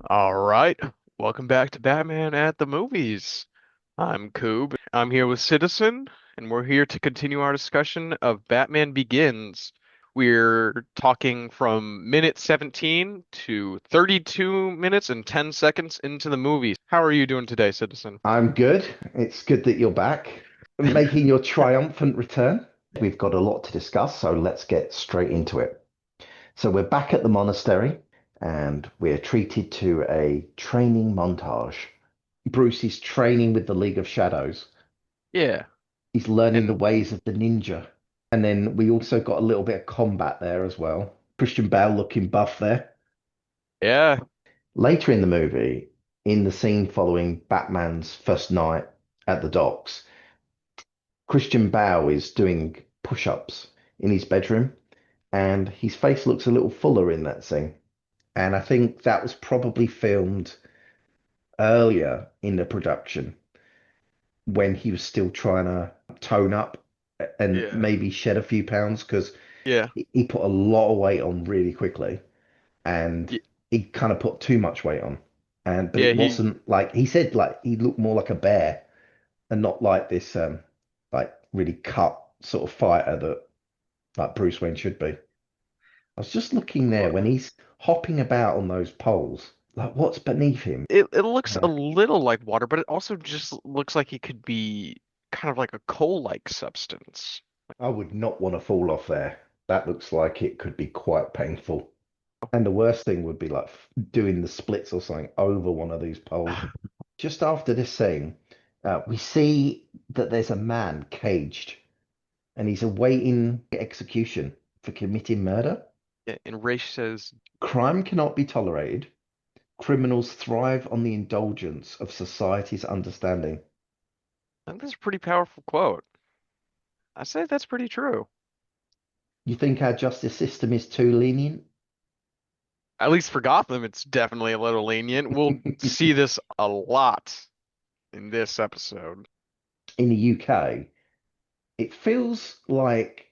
All right. Welcome back to Batman at the Movies. I'm Koob. I'm here with Citizen, and we're here to continue our discussion of Batman Begins. We're talking from minute 17 to 32 minutes and 10 seconds into the movie. How are you doing today, Citizen? I'm good. It's good that you're back, making your triumphant return. We've got a lot to discuss, so let's get straight into it. So we're back at the monastery and we're treated to a training montage. Bruce is training with the League of Shadows. Yeah. He's learning the And ways of the ninja. And then we also got a little bit of combat there as well. Christian Bale looking buff there. yeah, Later in the movie, in the scene following Batman's first night at the docks, Christian Bale is doing push-ups in his bedroom, and his face looks a little fuller in that scene. And I think that was probably filmed earlier in the production when he was still trying to tone up and yeah, maybe shed a few pounds because yeah, he put a lot of weight on really quickly, and y- he kind of put too much weight on. And but yeah, it he, wasn't like he said like he looked more like a bear and not like this like really cut sort of fighter that like Bruce Wayne should be. I was just looking there when he's hopping about on those poles. Like, what's beneath him? it looks a Uh, little like water, but it also just looks like it could be kind of like a coal-like substance. I would not want to fall off there. That looks like it could be quite painful. And the worst thing would be like doing the splits or something over one of these poles. Just after this scene, we see that there's a man caged and he's awaiting execution for committing murder. Yeah, and Raish says, Crime cannot be tolerated. Criminals thrive on the indulgence of society's understanding. I think that's a pretty powerful quote. I say that's pretty true. You think our justice system is too lenient? At least for Gotham, it's definitely a little lenient. We'll see this a lot in this episode. In the UK, it feels like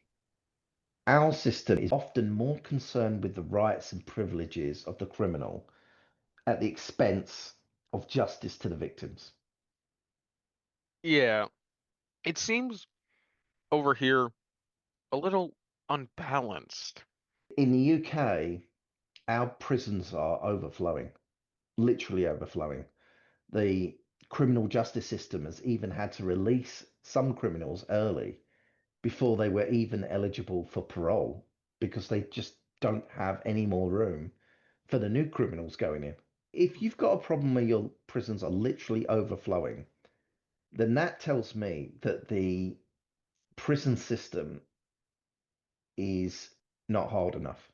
our system is often more concerned with the rights and privileges of the criminal at the expense of justice to the victims. Yeah, it seems over here a little unbalanced. In the UK, our prisons are overflowing, literally overflowing. The criminal justice system has even had to release some criminals early before they were even eligible for parole because they just don't have any more room for the new criminals going in. If you've got a problem where your prisons are literally overflowing, then that tells me that the prison system is not hard enough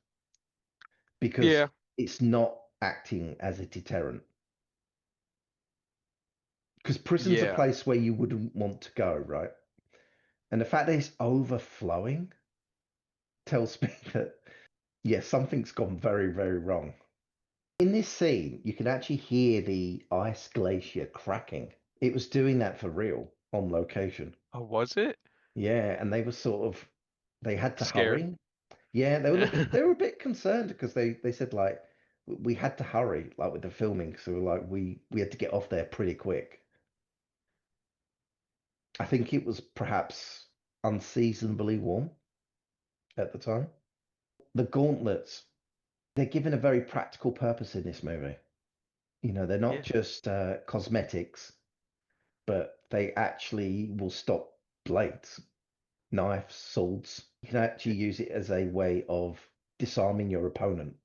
because Yeah, it's not acting as a deterrent. Because prison's a yeah, place where you wouldn't want to go, right? And the fact that it's overflowing tells me that, yeah, something's gone very, very wrong. In this scene, you can actually hear the ice glacier cracking. It was doing that for real on location. oh, was it? Yeah, and they were they had to Scared. hurry. Yeah, they were a bit concerned because they said like we had to hurry like with the filming, so like we had to get off there pretty quick. I think it was perhaps unseasonably warm at the time. The gauntlets, they're given a very practical purpose in this movie. You know, they're not Yeah, just cosmetics, but they actually will stop blades, knives, swords. You can actually use it as a way of disarming your opponent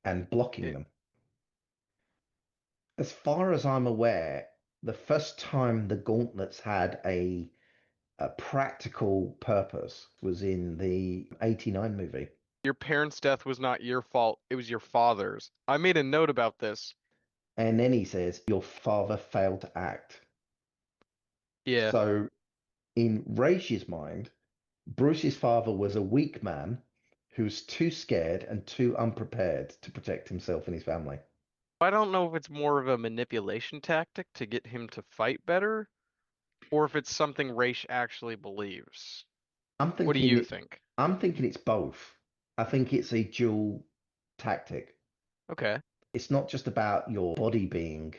and blocking yeah. them. As far as I'm aware, the first time the gauntlets had a practical purpose was in the 89 movie. Your parents' death was not your fault, it was your father's. I made a note about this. And then he says, your father failed to act. Yeah, So in Raige's mind, Bruce's father was a weak man who was too scared and too unprepared to protect himself and his family. I don't know if it's more of a manipulation tactic to get him to fight better, or if it's something Raish actually believes. I'm What do thinking you it, think? I'm thinking it's both. I think it's a dual tactic. Okay. It's not just about your body being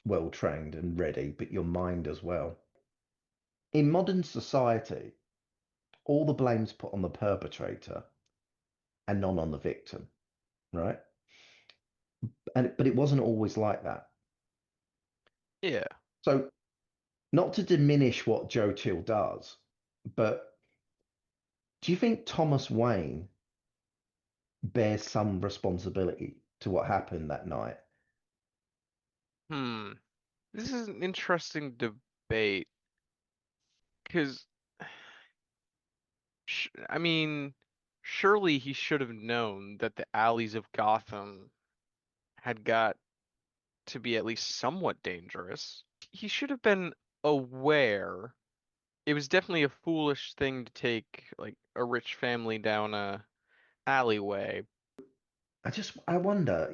well trained and ready, but your mind as well. In modern society, all the blame's put on the perpetrator and none on the victim, right? But it wasn't always like that. Yeah. So, not to diminish what Joe Chill does, but do you think Thomas Wayne bears some responsibility to what happened that night? Hmm. This is an interesting debate because, I mean, surely he should have known that the alleys of Gotham had got to be at least somewhat dangerous. He should have been aware. It was definitely a foolish thing to take like a rich family down a alleyway. I wonder,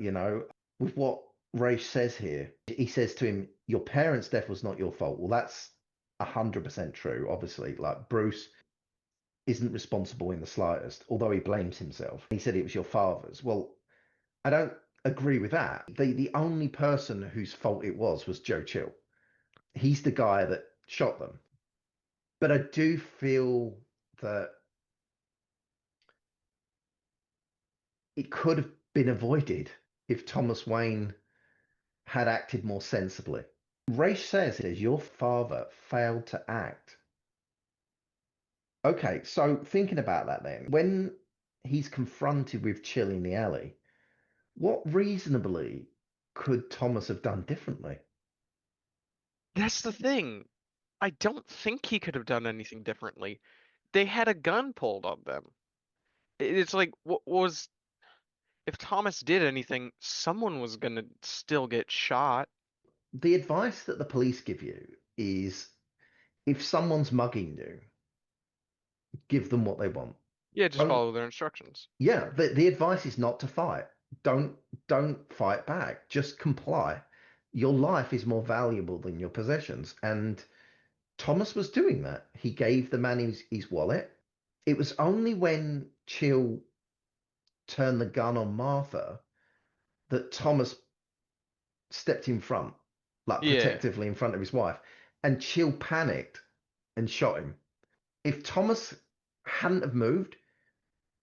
with what Rafe says here, he says to him, your parents' death was not your fault. Well, that's 100% true, obviously. Like, Bruce isn't responsible in the slightest, although he blames himself. He said it was your father's. Well, I don't agree with that. The only person whose fault it was Joe Chill. He's the guy that shot them. But I do feel that it could have been avoided if Thomas Wayne had acted more sensibly. Race says your father failed to act. Okay, so thinking about that then, when he's confronted with Chill in the alley, what reasonably could Thomas have done differently? That's the thing. I don't think he could have done anything differently. They had a gun pulled on them. It's like, what was, if Thomas did anything, someone was gonna still get shot. The advice that the police give you is if someone's mugging you, give them what they want. Yeah, just Don't, follow their instructions. yeah, the advice is not to fight. Don't don't fight back. Just comply. Your life is more valuable than your possessions. And Thomas was doing that. He gave the man his wallet. It was only when Chill turned the gun on Martha that Thomas stepped in front, like Yeah, protectively in front of his wife, and Chill panicked and shot him. If Thomas hadn't have moved,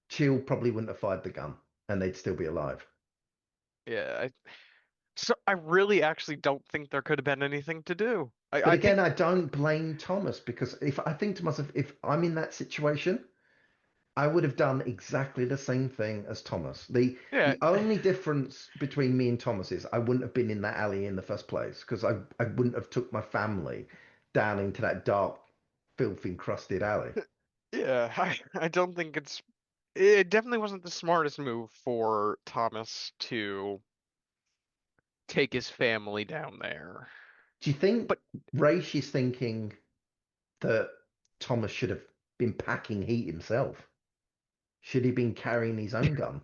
Chill probably wouldn't have fired the gun and they'd still be alive. yeah. So I really actually don't think there could have been anything to do. But I again, think, I don't blame Thomas because if I think to myself, if I'm in that situation, I would have done exactly the same thing as Thomas. yeah, The only difference between me and Thomas is I wouldn't have been in that alley in the first place because I wouldn't have took my family down into that dark, filth encrusted alley. yeah. I don't think it definitely wasn't the smartest move for Thomas to take his family down there. Do you think But Raish is thinking that Thomas should have been packing heat himself? Should he have been carrying his own gun?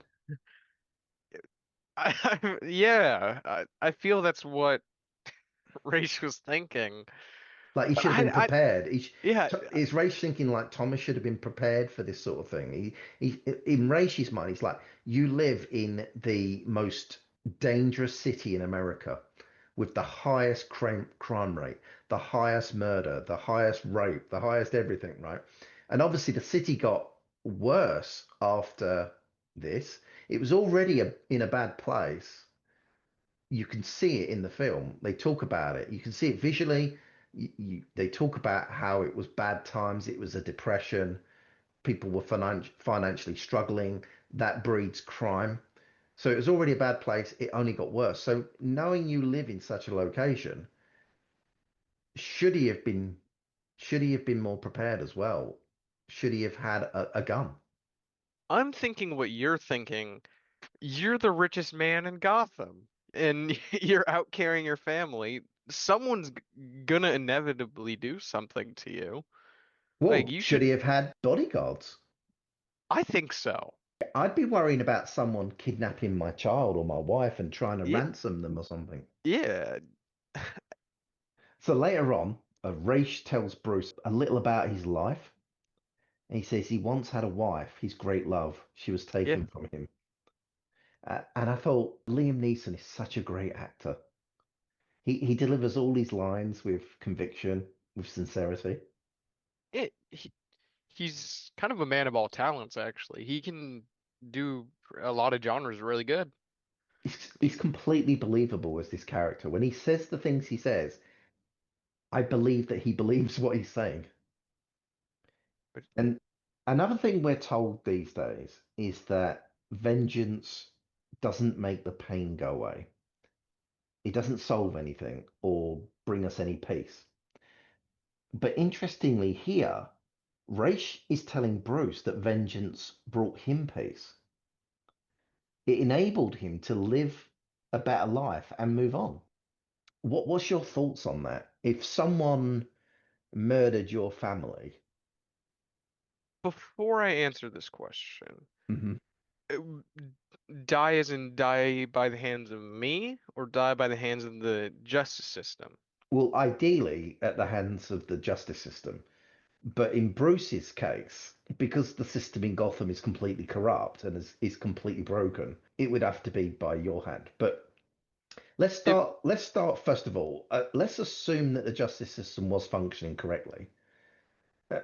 yeah, I feel that's what Raish was thinking. Like he But should have been prepared. yeah, Is Raish thinking like Thomas should have been prepared for this sort of thing? In Raish's mind, he's like, you live in the most dangerous city in America with the highest crime rate, the highest murder, the highest rape, the highest everything, right? And obviously the city got worse after this. It was already in a bad place. You can see it in the film. They talk about it. You can see it visually. They talk about how it was bad times. It was a depression. People were financially struggling. That breeds crime. So it was already a bad place. It only got worse. So knowing you live in such a location, should he have been should he have been more prepared as well? Should he have had a gun? I'm thinking what you're thinking. You're the richest man in Gotham, and you're out carrying your family. Someone's gonna inevitably do something to you. Like Well, you should he should, have had bodyguards? I think so. I'd be worrying about someone kidnapping my child or my wife and trying to Yeah, ransom them or something. yeah, So later on, Raish tells Bruce a little about his life. And he says he once had a wife, his great love. She was yeah. taken from him. And I thought Liam Neeson is such a great actor. He delivers all his lines with conviction, with sincerity. It, he, he's kind of a man of all talents, actually. He can do a lot of genres really good. He's completely believable as this character. When he says the things he says, I believe that he believes what he's saying. But And another thing we're told these days is that vengeance doesn't make the pain go away. It doesn't solve anything or bring us any peace. But interestingly, here, Raish is telling Bruce that vengeance brought him peace. It enabled him to live a better life and move on. What's your thoughts on that? If someone murdered your family, before I answer this question, mhm, uh, die as in die by the hands of me or die by the hands of the justice system? well, ideally at the hands of the justice system, but in Bruce's case, because the system in Gotham is completely corrupt and is completely broken, it would have to be by your hand. But let's It start. Let's start first of all. Let's assume that the justice system was functioning correctly.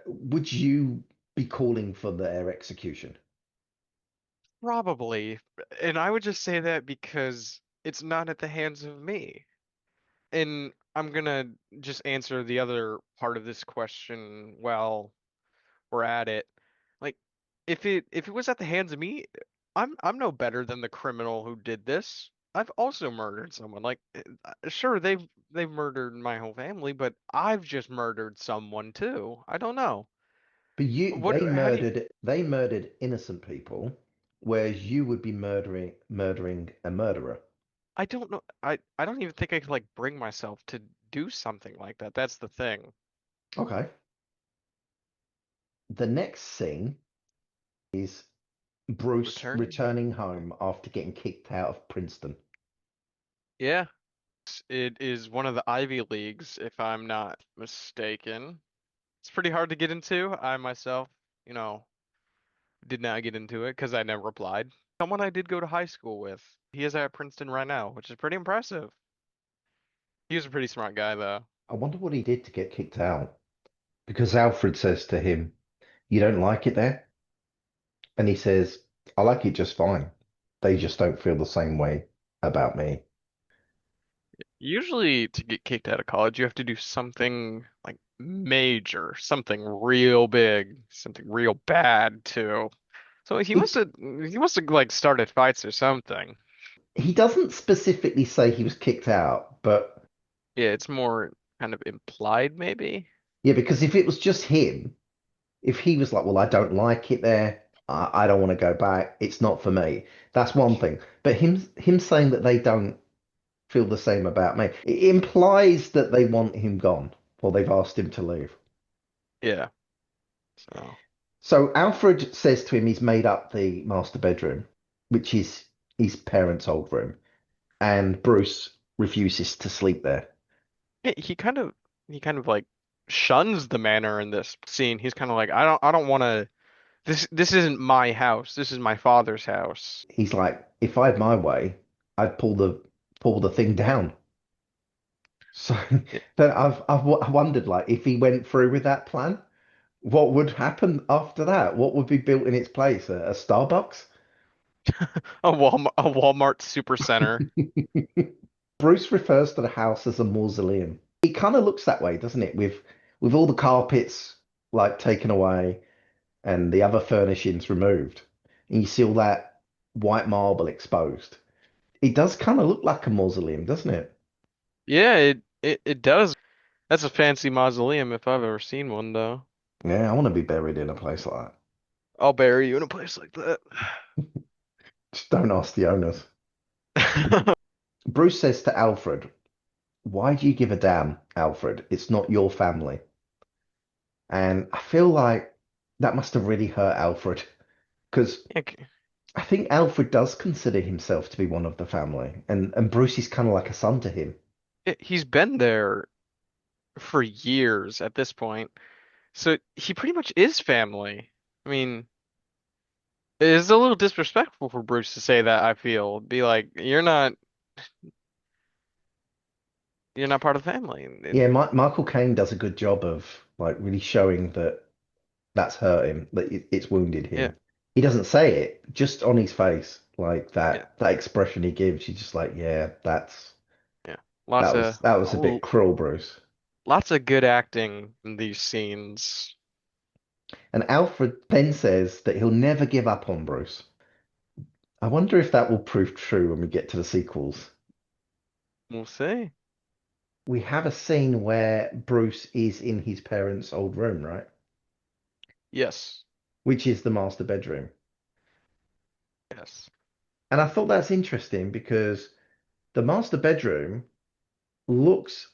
Would you be calling for their execution? probably, and I would just say that because it's not at the hands of me. And I'm gonna just answer the other part of this question while we're at it. Like, if it was at the hands of me, I'm no better than the criminal who did this. I've also murdered someone. Like, sure, they've murdered my whole family, but I've just murdered someone too. I don't know. But you, What? How do you? they murdered innocent people, whereas you would be murdering a murderer. I don't know. I don't even think I could like bring myself to do something like that. That's the thing. Okay. The next scene is Bruce Returning? returning home after getting kicked out of Princeton. Yeah. It is one of the Ivy Leagues, if I'm not mistaken. It's pretty hard to get into. I myself, you know, did not get into it because I never applied. Someone I did go to high school with. He is at Princeton right now, which is pretty impressive. He was a pretty smart guy, though. I wonder what he did to get kicked out. Because Alfred says to him, "You don't like it there?" And he says, "I like it just fine. They just don't feel the same way about me." Usually, to get kicked out of college, you have to do something like major, something real big, something real bad too. So He he must have like started fights or something. he doesn't specifically say he was kicked out, but Yeah, it's more kind of implied, maybe. yeah, because if it was just him, if he was like, "Well, I don't like it there. I don't want to go back. It's not for me." That's one thing. But him saying that they don't feel the same about me, it implies that they want him gone or they've asked him to leave. Yeah. So So Alfred says to him he's made up the master bedroom, which is his parents' old room, and Bruce refuses to sleep there. yeah, he kind of like shuns the manor in this scene. He's kind of like, I don't want to. This isn't my house. This is my father's house. He's like, if I had my way, I'd pull the thing down. So Yeah. then I wondered like if he went through with that plan, what would happen after that? What would be built in its place? A Starbucks? A Walmart supercenter. Bruce refers to the house as a mausoleum. It kind of looks that way, doesn't it? With all the carpets like taken away and the other furnishings removed, and you see all that white marble exposed. It does kind of look like a mausoleum, doesn't it? Yeah, it does. That's a fancy mausoleum if I've ever seen one, though. Yeah, I want to be buried in a place like I'll bury you in a place like that. that. Just don't ask the owners. Bruce says to Alfred, "Why do you give a damn, Alfred? It's not your family." And I feel like that must have really hurt Alfred because Okay. I think Alfred does consider himself to be one of the family, and Bruce is kind of like a son to him. He's been there for years at this point, so he pretty much is family. I mean, It's a little disrespectful for Bruce to say that, I feel. Be like, you're not part of the family. Yeah, Michael Caine does a good job of like really showing that that's hurt him, that it's wounded Yeah, him. He doesn't say it, just on his face, like yeah, that expression he gives. He's just like, yeah, yeah. Lots of that was a bit cruel, Bruce. lots of good acting in these scenes. And Alfred then says that he'll never give up on Bruce. I wonder if that will prove true when we get to the sequels. We'll see. We have a scene where Bruce is in his parents' old room, right? Yes, Which is the master bedroom. yes. And I thought that's interesting because the master bedroom looks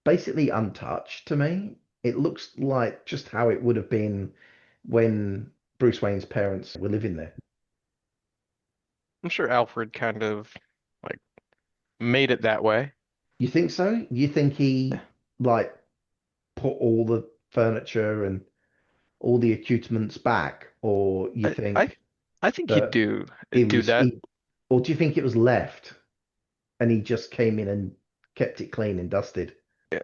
basically untouched to me. It looks like just how it would have been when Bruce Wayne's parents were living there. I'm sure Alfred kind of like made it that way. You think so? You think he like put all the furniture and all the accoutrements back, or you I I think I think he'd that it do was that. he, or do you think it was left and he just came in and kept it clean and dusted? Yeah.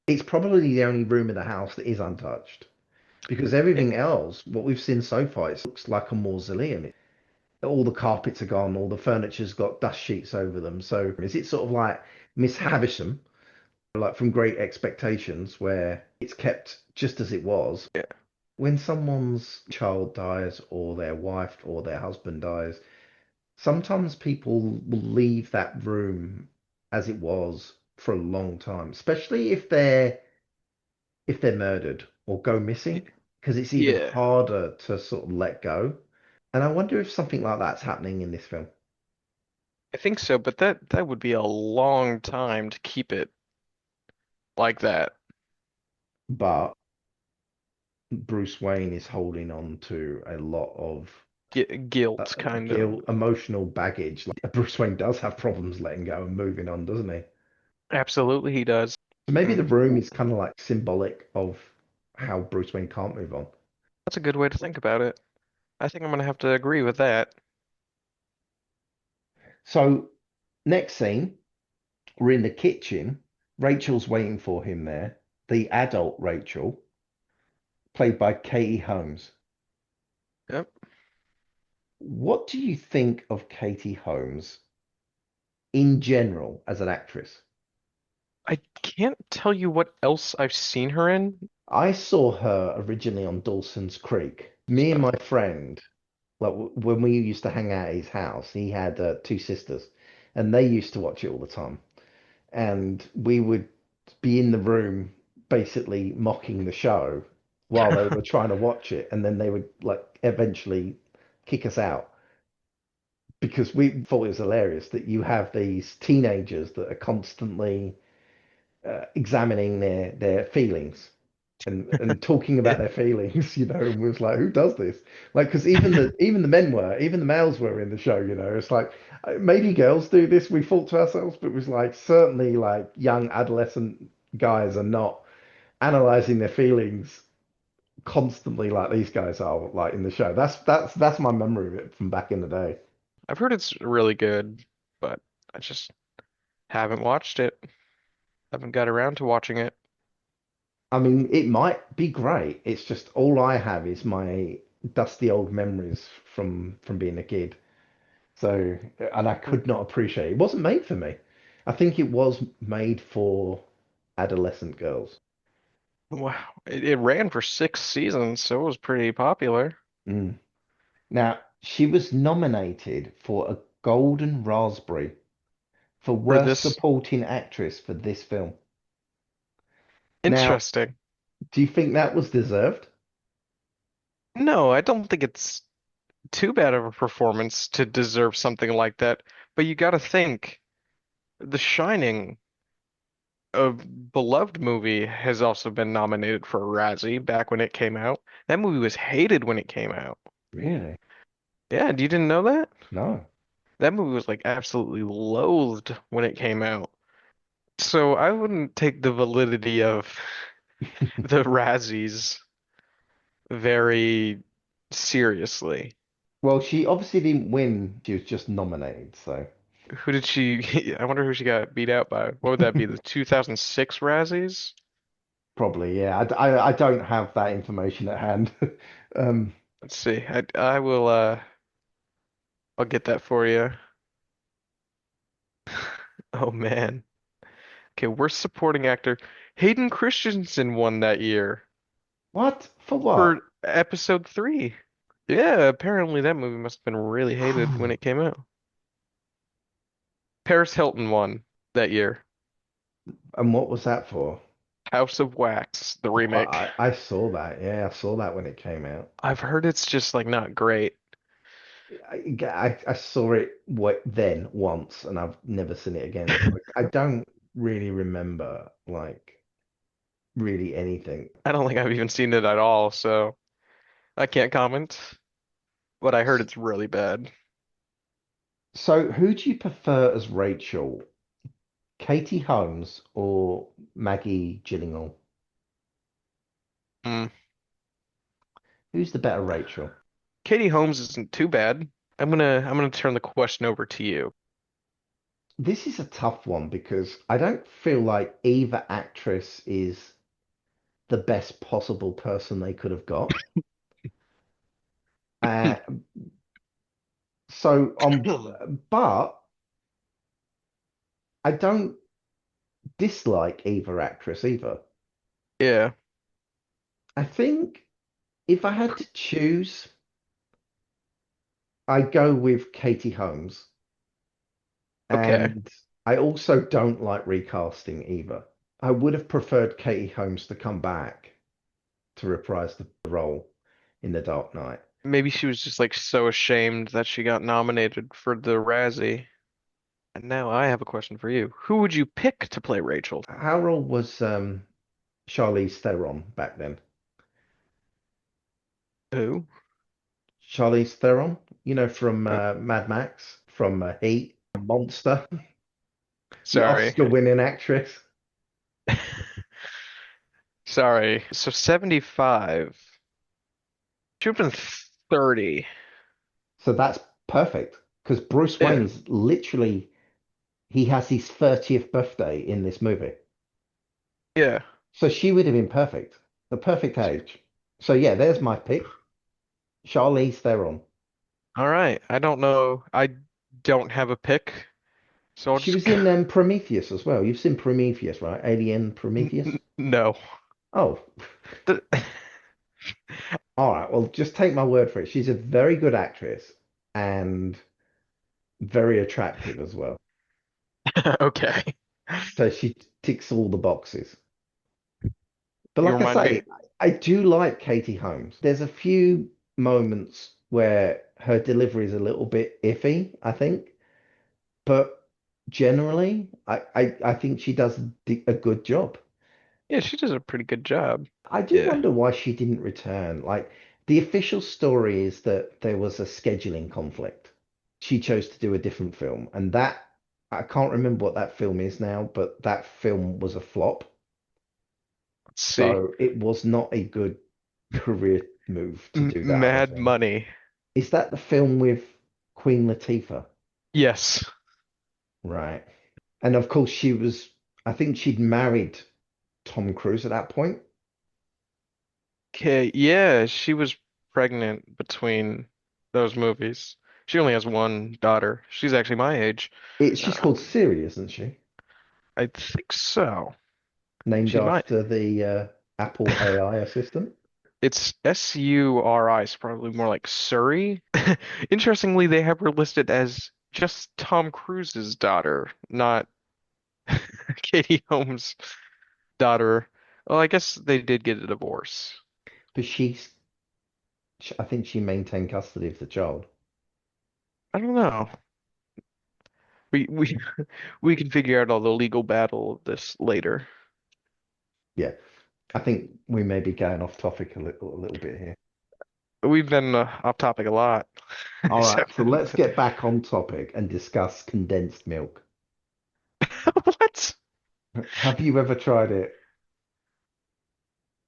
It's probably the only room in the house that is untouched because It, everything else, what we've seen so far, it looks like a mausoleum. All the carpets are gone, all the furniture's got dust sheets over them. So is it sort of like Miss Havisham, like from Great Expectations, where it's kept just as it was? yeah. When someone's child dies, or their wife or their husband dies, sometimes people will leave that room as it was for a long time, especially if they're murdered or go missing, because it's even Yeah. harder to sort of let go. And I wonder if something like that's happening in this film. I think so, but that would be a long time to keep it like that. But Bruce Wayne is holding on to a lot of Guilt, kind of. guilt, emotional baggage. Like Bruce Wayne does have problems letting go and moving on, doesn't he? Absolutely, he does. So maybe the Mm, room is kind of like symbolic of how Bruce Wayne can't move on. that's a good way to think about it. I think I'm gonna have to agree with that. So next scene, we're in the kitchen. Rachel's waiting for him there. The adult Rachel, played by Katie Holmes. Yep. What do you think of Katie Holmes in general as an actress? I can't tell you what else I've seen her in. I saw her originally on Dawson's Creek. Me and So, my friend, like when we used to hang out at his house, he had two sisters, and they used to watch it all the time. And we would be in the room basically mocking the show while they were trying to watch it, and then they would like eventually kick us out because we thought it was hilarious that you have these teenagers that are constantly examining their feelings and talking yeah. about their feelings, and was like, who does this? Like, because even the men were, even the males were in the show, it's like maybe girls do this, we thought to ourselves, but it was like certainly like young adolescent guys are not analyzing their feelings constantly like these guys are like in the show. That's my memory of it from back in the day. I've heard it's really good, but I just haven't watched it. Haven't got around to watching it. I mean, it might be great. It's just all I have is my dusty old memories from being a kid. So, and I Hmm. could not appreciate it. It wasn't made for me. I think it was made for adolescent girls. Wow. It ran for 6 seasons, so it was pretty popular. Mm. Now, she was nominated for a Golden Raspberry for For Worst this, Supporting Actress for this film. Now, interesting. do you think that was deserved? No, I don't think it's too bad of a performance to deserve something like that. But you gotta think, The Shining, a beloved movie, has also been nominated for a Razzie back when it came out. That movie was hated when it came out. Really? Yeah, you didn't know that? No. That movie was like absolutely loathed when it came out. So I wouldn't take the validity of the Razzies very seriously. Well, she obviously didn't win. She was just nominated, so Who did she? I wonder who she got beat out by. What would that be? The 2006 Razzies? probably, yeah. I don't have that information at hand. Um, Let's see. I will I'll get that for you. Oh man. Okay, worst supporting actor. Hayden Christensen won that year what? For for what? episode 3. Yeah, apparently that movie must have been really hated when it came out. Paris Hilton won that year. And what was that for? House of Wax, the Oh, remake. I saw that. Yeah, I saw that when it came out. I've heard it's just like not great. I saw it then once, and I've never seen it again. So I don't really remember like really anything. I don't think I've even seen it at all, so I can't comment. But I heard it's really bad. So, who do you prefer as Rachel? Katie Holmes or Maggie Gyllenhaal? Mm. Who's the better Rachel? Katie Holmes isn't too bad. I'm gonna turn the question over to you. This is a tough one because I don't feel like either actress is the best possible person they could have got. Uh, but I don't dislike either actress either. Yeah, I think if I had to choose, I go with Katie Holmes. okay. And I also don't like recasting either. I would have preferred Katie Holmes to come back to reprise the role in The Dark Knight. Maybe she was just like so ashamed that she got nominated for the Razzie. And now I have a question for you. Who would you pick to play Rachel? How old was Charlize Theron back then? Who? Charlize Theron, from Uh, Mad Max, from Heat, Monster, the sorry. Oscar-winning actress. Sorry. So 75. She would have been 30. So that's perfect because Bruce Wayne Yeah. is literally he has his 30th birthday in this movie. Yeah. So she would have been perfect, the perfect age. So yeah, there's my pick. Charlize Theron. All right. I don't know. I don't have a pick, so I'll She just was go. in Prometheus as well. You've seen Prometheus, right? Alien Prometheus. No. Oh, The- all right. Well, just take my word for it. She's a very good actress and very attractive as well. Okay. So she ticks all the boxes. But You like I remind say, me. I do like Katie Holmes. There's a few moments where her delivery is a little bit iffy, I think. But generally, I think she does a good job. Yeah, she does a pretty good job. I do Yeah. wonder why she didn't return. Like, the official story is that there was a scheduling conflict. She chose to do a different film, and that I can't remember what that film is now, but that film was a flop. Let's see. So it was not a good career move to M do that other Mad thing. Money. Is that the film with Queen Latifah? Yes. Right. And of course, I think she'd married Tom Cruise at that point. Okay. Yeah, she was pregnant between those movies. She only has one daughter. She's actually my age. She's Uh, called Siri, isn't she? I think so. Named She's my. after the Apple AI assistant. It's Suri. It's probably more like Surrey. Interestingly, they have her listed as just Tom Cruise's daughter, not Katie Holmes' daughter. Well, I guess they did get a divorce. But I think she maintained custody of the child. I don't know. We we can figure out all the legal battle of this later. Yeah, I think we may be going off topic a little bit here. We've been off topic a lot, All right, except so let's get back on topic and discuss condensed milk. what? Have you ever tried it?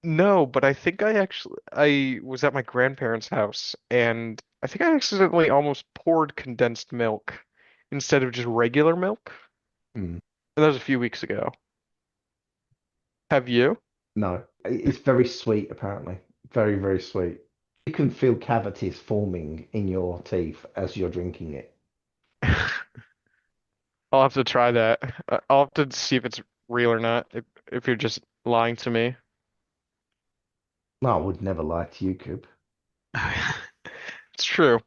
No, but I think I was at my grandparents' house and I think I accidentally almost poured condensed milk instead of just regular milk. Mm, And that was a few weeks ago. Have you? no, it's very sweet, apparently. Very, very sweet. You can feel cavities forming in your teeth as you're drinking it. I'll have to try that. I'll have to see if it's real or not, if you're just lying to me. No, I would never lie to you, Koob. It's true.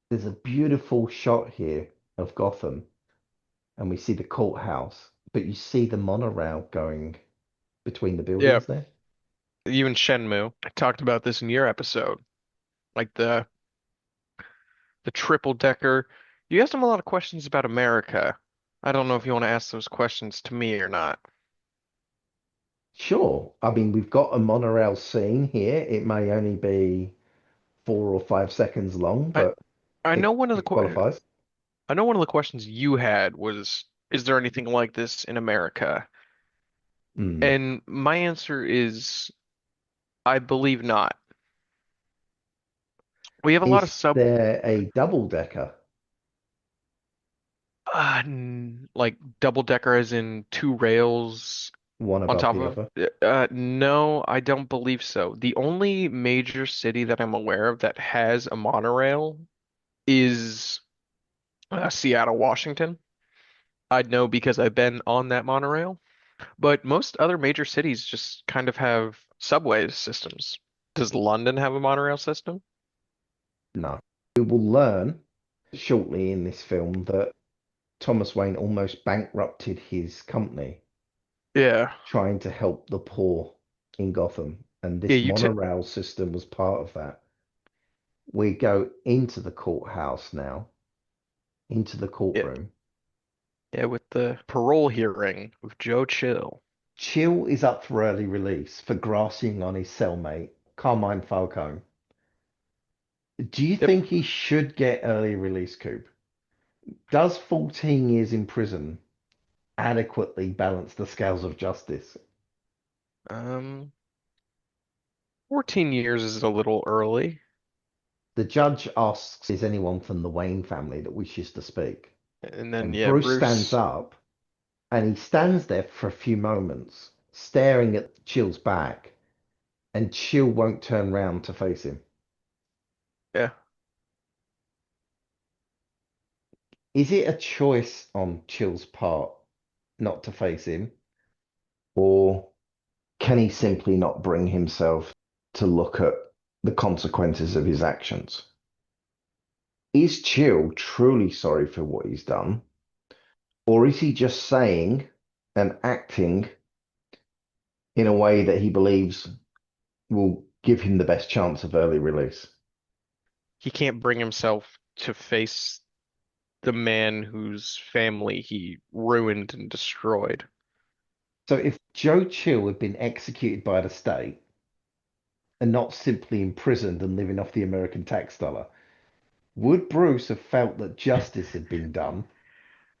There's a beautiful shot here of Gotham, and we see the courthouse, but you see the monorail going between the Yeah, buildings there. you and Shenmue talked about this in your episode, like the triple decker. You asked him a lot of questions about America. I don't know if you want to ask those questions to me or not. Sure. I mean, we've got a monorail scene here. It may only be 4 or 5 seconds long, I but I know it qualifies. one of the questions you had was, is there anything like this in America? Hmm. And my answer is, I believe not. We have a lot of Is sub, there a double decker, like double decker as in two rails one on above top the of. other? No, I don't believe so. The only major city that I'm aware of that has a monorail is Seattle, Washington. I'd know because I've been on that monorail. But most other major cities just kind of have subway systems. Does London have a monorail system? No. We will learn shortly in this film that Thomas Wayne almost bankrupted his company Yeah. trying to help the poor in Gotham, and Yeah, this you t monorail system was part of that. We go into the courthouse now, into the yeah, courtroom. yeah, with the parole hearing with Joe Chill. Chill is up for early release for grassing on his cellmate, Carmine Falcone. Do you Yep. think he should get early release, Coop? Does 14 years in prison adequately balance the scales of justice? Um, 14 years is a little early. The judge asks, is anyone from the Wayne family that wishes to speak? And then And yeah, Bruce stands Bruce. up and he stands there for a few moments, staring at Chill's back, and Chill won't turn round to face him. Yeah. Is it a choice on Chill's part not to face him, or can he simply not bring himself to look at the consequences of his actions? Is Chill truly sorry for what he's done, or is he just saying and acting in a way that he believes will give him the best chance of early release? He can't bring himself to face the man whose family he ruined and destroyed. So if Joe Chill had been executed by the state and not simply imprisoned and living off the American tax dollar, would Bruce have felt that justice had been done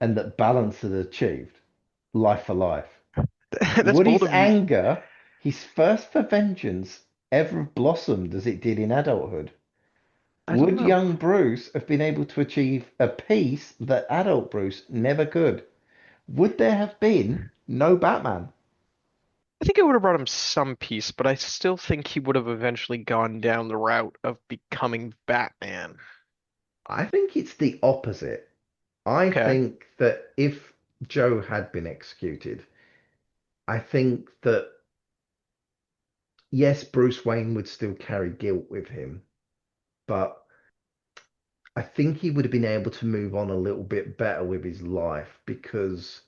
and that balance had achieved life for life? That's Would bold his of you. anger, his thirst for vengeance, ever have blossomed as it did in adulthood? I don't Would know. young Bruce have been able to achieve a peace that adult Bruce never could? Would there have been no Batman? I think it would have brought him some peace, but I still think he would have eventually gone down the route of becoming Batman. I think it's the opposite. I Okay. think that if Joe had been executed, I think that yes, Bruce Wayne would still carry guilt with him, but I think he would have been able to move on a little bit better with his life because,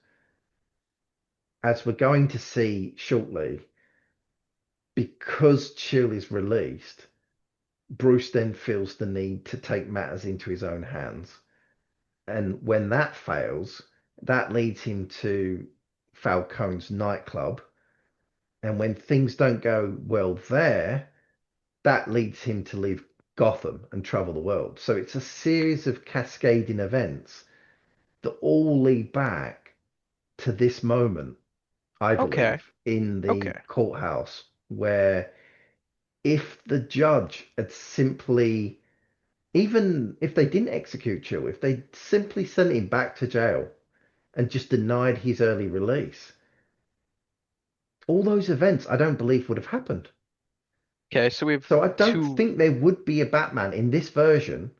as we're going to see shortly, because Chill is released, Bruce then feels the need to take matters into his own hands. And when that fails, that leads him to Falcone's nightclub. And when things don't go well there, that leads him to leave Gotham and travel the world. So it's a series of cascading events that all lead back to this moment, I Okay. believe, in the Okay. courthouse, where if the judge had simply Even if they didn't execute Chill, if they simply sent him back to jail and just denied his early release, all those events I don't believe would have happened. Okay, so we have So I don't two. think there would be a Batman in this version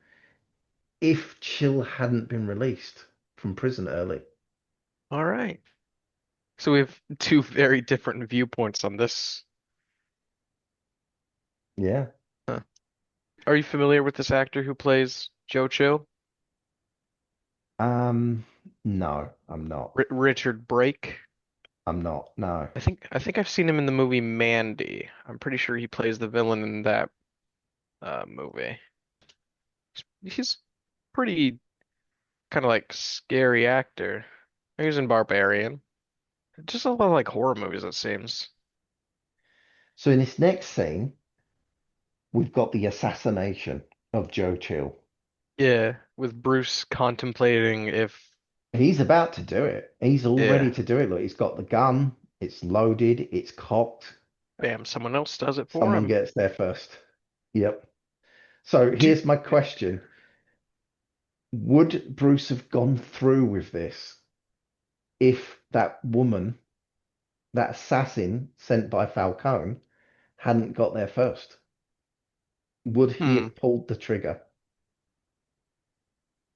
if Chill hadn't been released from prison early. All right. So we have two very different viewpoints on this. Yeah. Huh. Are you familiar with this actor who plays Joe Chill? Um, no, I'm not. R Richard Brake? I'm not. No. I think I've seen him in the movie Mandy. I'm pretty sure he plays the villain in that movie. He's pretty kind of like scary actor. He was in Barbarian. Just a lot of like horror movies, it seems. So in this next scene, we've got the assassination of Joe Chill. Yeah, with Bruce contemplating if, He's about to do it. He's all ready yeah, to do it. Look, he's got the gun. It's loaded. It's cocked. bam, someone else does it for Someone him. gets there first. Yep. So Do, here's my question. Would Bruce have gone through with this if that woman, that assassin sent by Falcone, hadn't got there first? Would he hmm, have pulled the trigger?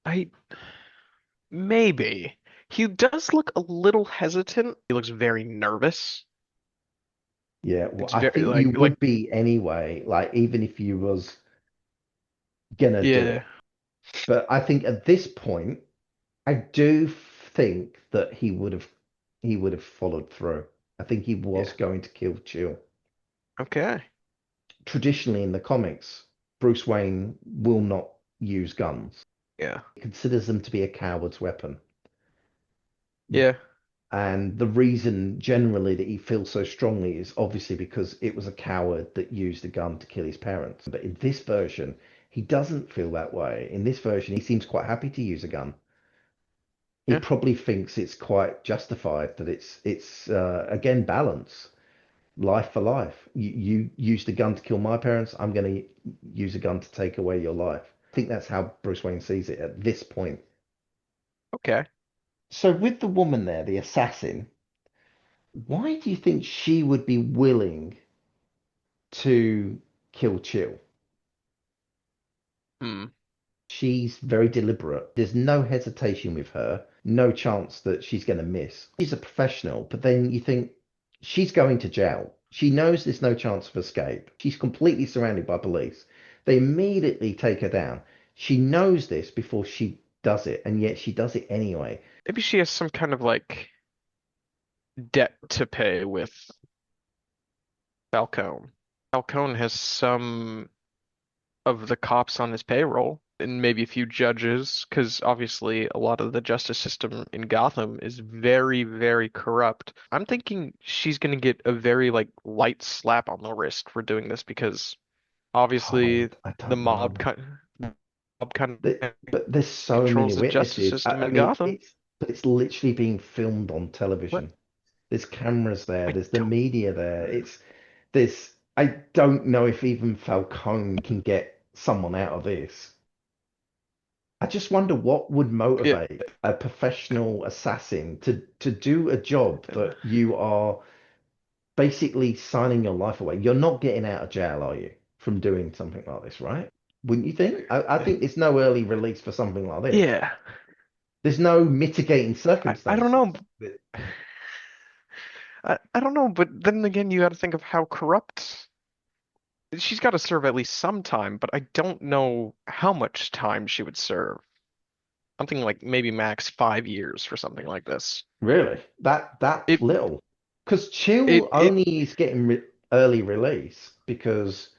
I maybe. He does look a little hesitant. He looks very nervous. Yeah, well, It's I very think you like would be anyway, like even if you was gonna do yeah, it. But I think at this point, I do think that he would have followed through. I think he was yeah. going to kill Chill. Okay. Traditionally in the comics, Bruce Wayne will not use guns. Yeah. He considers them to be a coward's weapon. Yeah. And the reason generally that he feels so strongly is obviously because it was a coward that used a gun to kill his parents. But in this version, he doesn't feel that way. In this version, he seems quite happy to use a gun. He Yeah. probably thinks it's quite justified that it's again balance, life for life. You used a gun to kill my parents. I'm going to use a gun to take away your life. I think that's how Bruce Wayne sees it at this point. Okay. So with the woman there, the assassin, why do you think she would be willing to kill Chill? Hmm. She's very deliberate. There's no hesitation with her, no chance that she's going to miss. She's a professional, but then you think she's going to jail. She knows there's no chance of escape. She's completely surrounded by police. They immediately take her down. She knows this before she does it, and yet she does it anyway. Maybe she has some kind of like debt to pay with Falcone. Falcone has some of the cops on his payroll and maybe a few judges, because obviously a lot of the justice system in Gotham is very, very corrupt. I'm thinking she's gonna get a very like light slap on the wrist for doing this because Oh, obviously I the don't know. mob kind of But there's so many controls the justice witnesses. I, system I in mean, Gotham. it's literally being filmed on What? television. There's cameras there. I There's the don't. media there. There's. I don't know if even Falcone can get someone out of this. I just wonder what would Yeah. motivate a professional assassin to do a job that you are basically signing your life away. You're not getting out of jail, are you, from doing something like this, right? Wouldn't you think? I think there's no early release for something like this. Yeah. There's no mitigating I don't know. circumstances. I don't know, but then again, you got to think of how corrupt. She's got to serve at least some time, but I don't know how much time she would serve. Something like maybe max 5 years for something like this. Really? That It little? Because Chill it only is getting early release because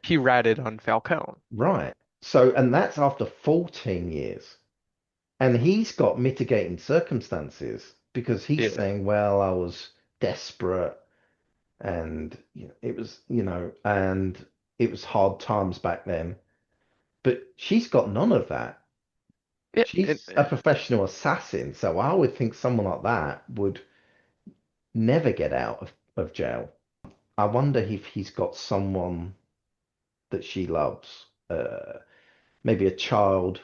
he ratted on Falcone. right. So and that's after 14 years. And he's got mitigating circumstances because he's Yeah. saying, well, I was desperate and and it was hard times back then. But she's got none of that. Yeah. She's a professional assassin, so I would think someone like that would never get out of jail. I wonder if he's got someone that she loves. maybe a child,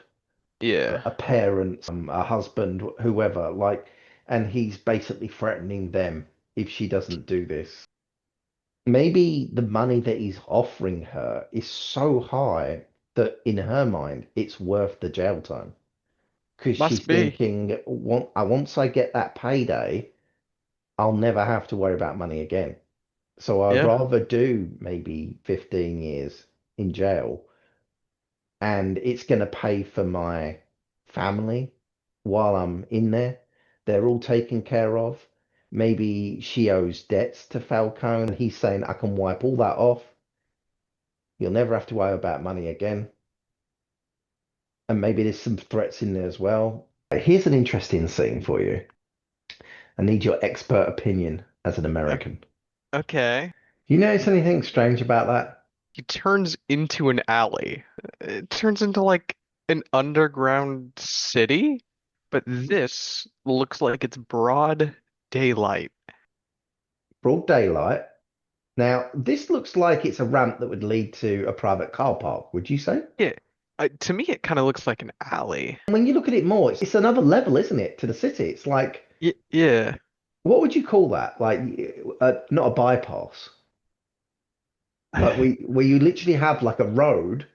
Yeah. a parent, a husband, whoever, like, and he's basically threatening them if she doesn't do this. Maybe the money that he's offering her is so high that in her mind it's worth the jail time. Because she's Must be. thinking, once I get that payday, I'll never have to worry about money again. So I'd Yeah. rather do maybe 15 years in jail and it's going to pay for my family while I'm in there. They're all taken care of. Maybe she owes debts to Falcone. He's saying, I can wipe all that off. You'll never have to worry about money again. And maybe there's some threats in there as well. Here's an interesting scene for you. I need your expert opinion as an O- American. Okay. You notice anything strange about that? He turns into an alley. It turns into like an underground city, but this looks like it's broad daylight. Broad daylight. Now, this looks like it's a ramp that would lead to a private car park, would you say? Yeah. To me, it kind of looks like an alley. When you look at it more, it's another level, isn't it, to the city? It's like, Yeah. what would you call that? Like, not a bypass. Like, where you literally have like a road,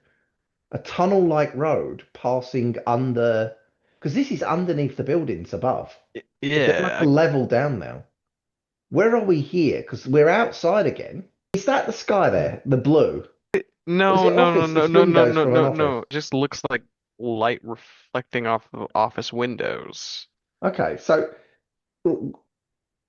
a tunnel-like road passing under, because this is underneath the buildings above. Is there like a Yeah. level down now? Where are we here? Because we're outside again. Is that the sky there? The blue? Or is No, it no, no, office? no, It's no, no, windows no, from an no, office. no. Just looks like light reflecting off of office windows. Okay, so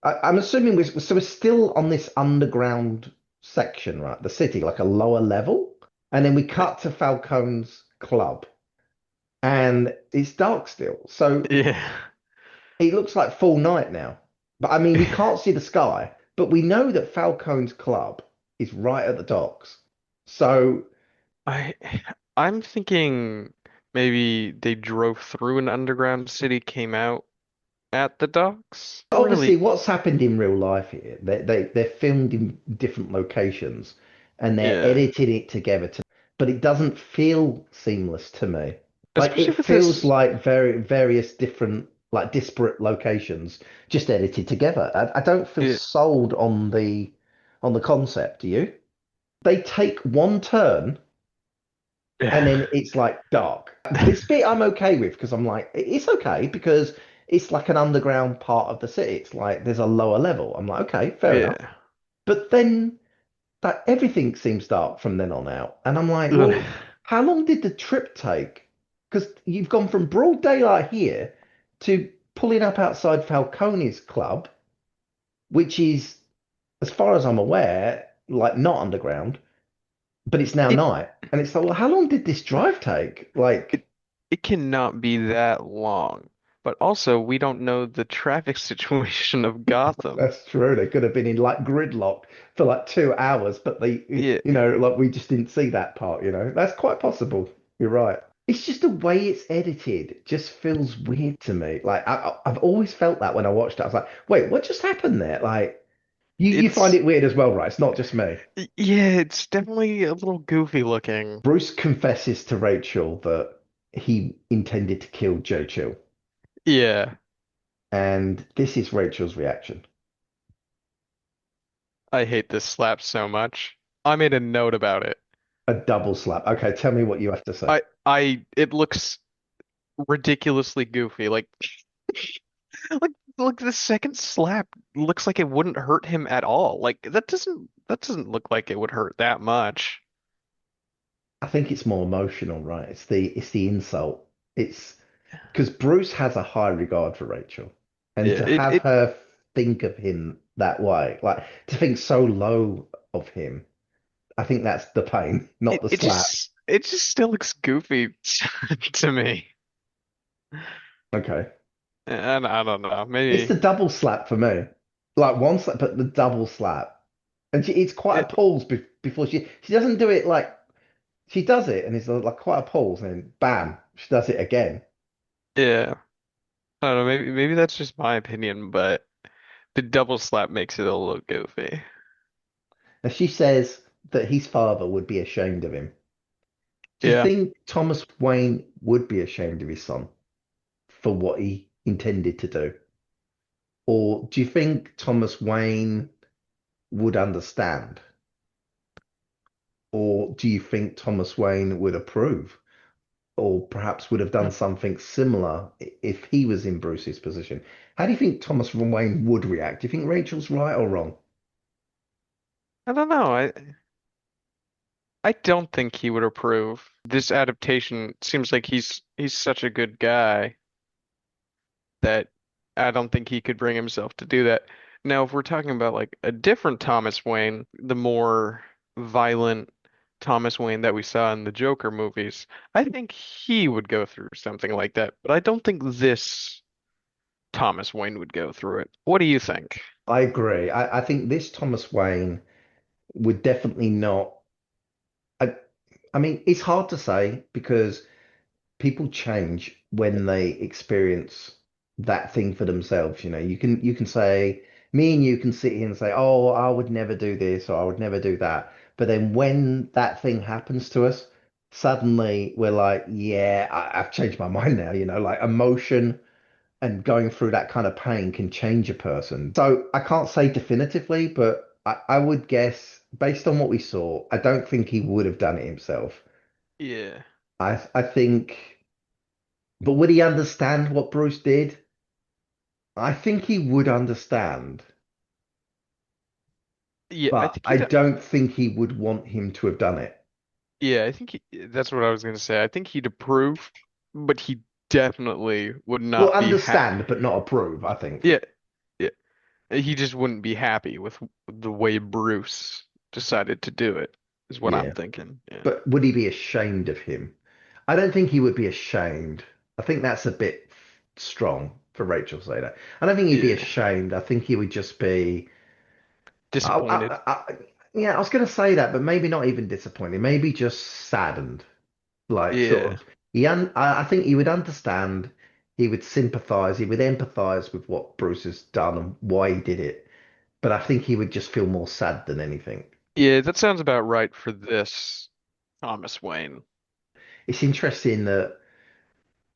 I'm assuming we're still on this underground section, right? The city, like a lower level. And then we Uh, cut to Falcone's club and it's dark still. So Yeah. it looks like full night now. But I mean, we can't see the sky, but we know that Falcone's club is right at the docks. So I I'm thinking maybe they drove through an underground city, came out at the docks. obviously, Really, what's happened in real life here, they're filmed in different locations and they're yeah. editing it together but it doesn't feel seamless to me. Like Especially it with feels this, like various different, like disparate locations just edited together. I don't feel yeah, sold on the concept, do you? They take one turn and yeah, then it's like dark. This bit I'm okay with because I'm like, it's okay because it's like an underground part of the city. It's like there's a lower level. I'm like, okay, fair enough. yeah. But then that everything seems dark from then on out. And I'm like, Ugh. well, how long did the trip take? Because you've gone from broad daylight here to pulling up outside Falcone's club, which is, as far as I'm aware, like not underground, but it's now It night. And it's like, well, how long did this drive take? Like, it it cannot be that long. But also, we don't know the traffic situation of Gotham. that's true. They could have been in like gridlock for like 2 hours, but Yeah, like we just didn't see that part. That's quite possible. You're right. It's just the way it's edited it just feels weird to me. Like I've always felt that when I watched it. I was like, wait, what just happened there? Like you find it's it weird as well, right? It's not just me. yeah, it's definitely a little goofy looking. Bruce confesses to Rachel that he intended to kill Joe Chill, Yeah, and this is Rachel's reaction. I hate this slap so much. I made a note about it. A double slap. Okay, tell me what you have to say. It looks ridiculously goofy. Like the second slap looks like it wouldn't hurt him at all. Like that doesn't look like it would hurt that much. I think it's more emotional, right? It's the insult. It's because Bruce has a high regard for Rachel, and Yeah, to have her think of him that way, like to think so low of him, I think that's the pain, not the slap. it just still looks goofy to me. Okay, And I don't know. it's the Maybe double slap for me. Like one slap, but the double slap, and it's quite a it, pause before she doesn't do it like she does it, and it's like quite a pause, and then bam, she does it again. yeah. I don't know. Maybe that's just my opinion, but the double slap makes it a little goofy. And she says that his father would be ashamed of him. Do you Yeah. think Thomas Wayne would be ashamed of his son for what he intended to do? Or do you think Thomas Wayne would understand? Or do you think Thomas Wayne would approve? Or perhaps would have done Hmm. something similar if he was in Bruce's position? How do you think Thomas Wayne would react? Do you think Rachel's right or wrong? I don't know. I don't think he would approve. This adaptation seems like he's such a good guy that I don't think he could bring himself to do that. Now, if we're talking about like a different Thomas Wayne, the more violent Thomas Wayne that we saw in the Joker movies, I think he would go through something like that. But I don't think this Thomas Wayne would go through it. What do you think? I agree. I think this Thomas Wayne would definitely not. I, I mean, it's hard to say because people change when they experience that thing for themselves. You can say me and you can sit here and say, "Oh, I would never do this or I would never do that." But then when that thing happens to us, suddenly we're like, "Yeah, I've changed my mind now." Like emotion and going through that kind of pain can change a person. So I can't say definitively, but I would guess based on what we saw, I don't think he would have done it himself. Yeah. I think. But would he understand what Bruce did? I think he would understand, Yeah, I but think I he'd don't think he would want him to have done it. yeah, I think that's what I was gonna say. I think he'd approve, but he definitely would Well, not be ha understand, but not approve, I think. yeah, yeah. He just wouldn't be happy with the way Bruce decided to do it, is what I'm Yeah. thinking. Yeah. But would he be ashamed of him? I don't think he would be ashamed. I think that's a bit strong for Rachel to say that. I don't think he'd be Yeah. ashamed. I think he would just be. Disappointed. Yeah, I was going to say that, but maybe not even disappointed. Maybe just saddened. Like sort Yeah. of, I think he would understand. He would sympathize. He would empathize with what Bruce has done and why he did it. But I think he would just feel more sad than anything. Yeah, that sounds about right for this Thomas Wayne. It's interesting that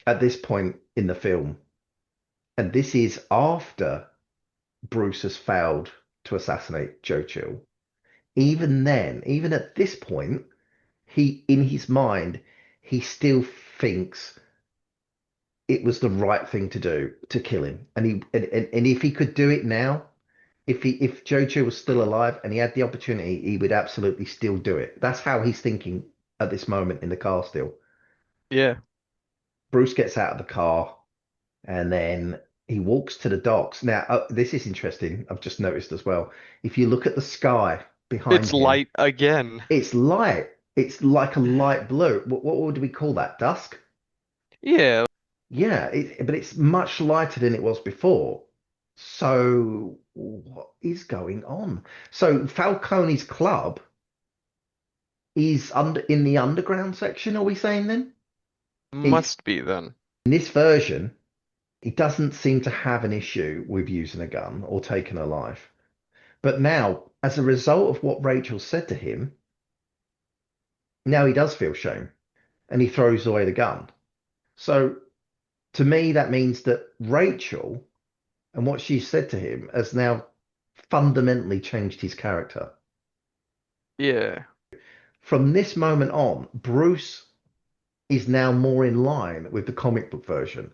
at this point in the film, and this is after Bruce has failed to assassinate Joe Chill. Even then, even at this point, in his mind, he still thinks it was the right thing to do to kill him. And if he could do it now, if Joe Chill was still alive and he had the opportunity, he would absolutely still do it. That's how he's thinking at this moment in the car still. Yeah. Bruce gets out of the car and then he walks to the docks. Now, this is interesting. I've just noticed as well. If you look at the sky behind It's him, light again. it's light. It's like a light blue. What would we call that? Dusk? Yeah. Yeah, but it's much lighter than it was before. So what is going on? So Falcone's club is under in the underground section, are we saying then? It's Must be then. in this version, he doesn't seem to have an issue with using a gun or taking a life. But now, as a result of what Rachel said to him, now he does feel shame and he throws away the gun. So to me, that means that Rachel and what she said to him has now fundamentally changed his character. Yeah. From this moment on, Bruce is now more in line with the comic book version.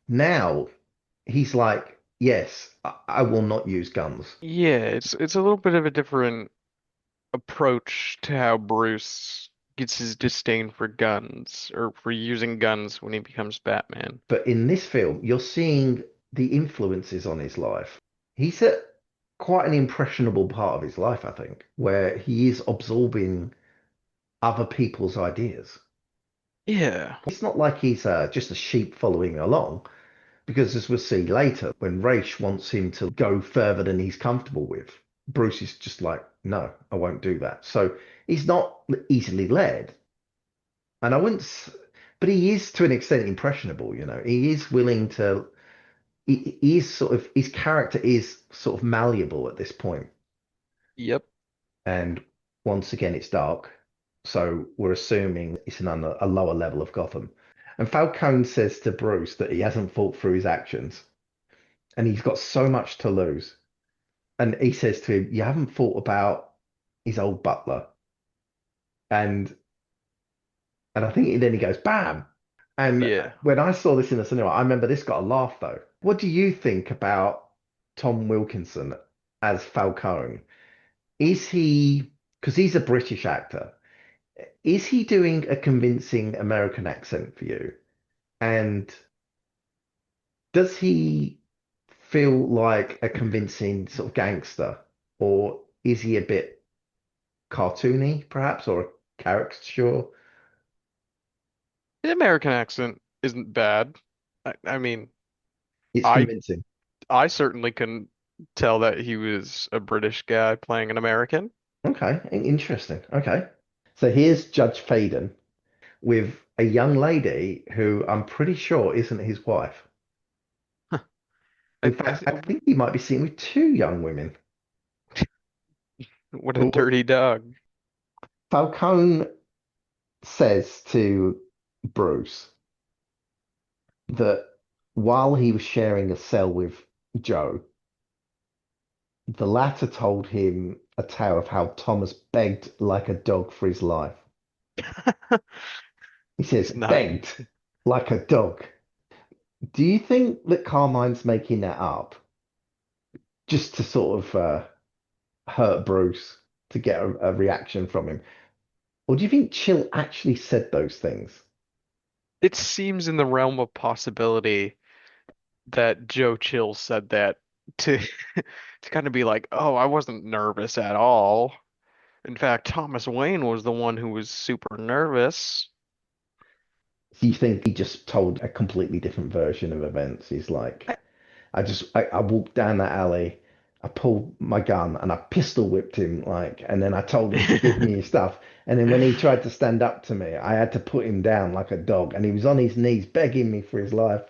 Now he's like, yes, I will not use guns. Yeah, it's a little bit of a different approach to how Bruce gets his disdain for guns or for using guns when he becomes Batman. But in this film, you're seeing the influences on his life. He's at quite an impressionable part of his life, I think, where he is absorbing other people's ideas. Yeah. It's not like he's just a sheep following along, because as we'll see later, when Ra's wants him to go further than he's comfortable with, Bruce is just like, no, I won't do that. So he's not easily led. And I wouldn't, but he is to an extent impressionable. He is willing to, he is sort of, his character is sort of malleable at this point. Yep. And once again, it's dark. So we're assuming it's a lower level of Gotham. And Falcone says to Bruce that he hasn't thought through his actions and he's got so much to lose. And he says to him, "You haven't thought about his old butler." And I think then he goes, "Bam!" And Yeah. when I saw this in the cinema, I remember this got a laugh though. What do you think about Tom Wilkinson as Falcone? Is he, because he's a British actor, is he doing a convincing American accent for you? And does he feel like a convincing sort of gangster, or is he a bit cartoony, perhaps, or a caricature? The American accent isn't bad. I mean, It's I convincing. I certainly couldn't tell that he was a British guy playing an American. Okay, interesting. Okay. So here's Judge Faden with a young lady who I'm pretty sure isn't his wife. I, In I fact, I think he might be seen with two young women. what a But dirty dog. Falcone says to Bruce that while he was sharing a cell with Joe, the latter told him a tale of how Thomas begged like a dog for his life. He says, Not. begged like a dog. Do you think that Carmine's making that up just to sort of hurt Bruce to get a reaction from him? Or do you think Chill actually said those things? It seems in the realm of possibility that Joe Chill said that to to kind of be like, oh, I wasn't nervous at all. In fact, Thomas Wayne was the one who was super nervous. Do you think he just told a completely different version of events? He's like, I, I walked down that alley, I pulled my gun and I pistol whipped him, like, and then I told him to give me his stuff. And then when he tried to stand up to me, I had to put him down like a dog. And he was on his knees begging me for his life.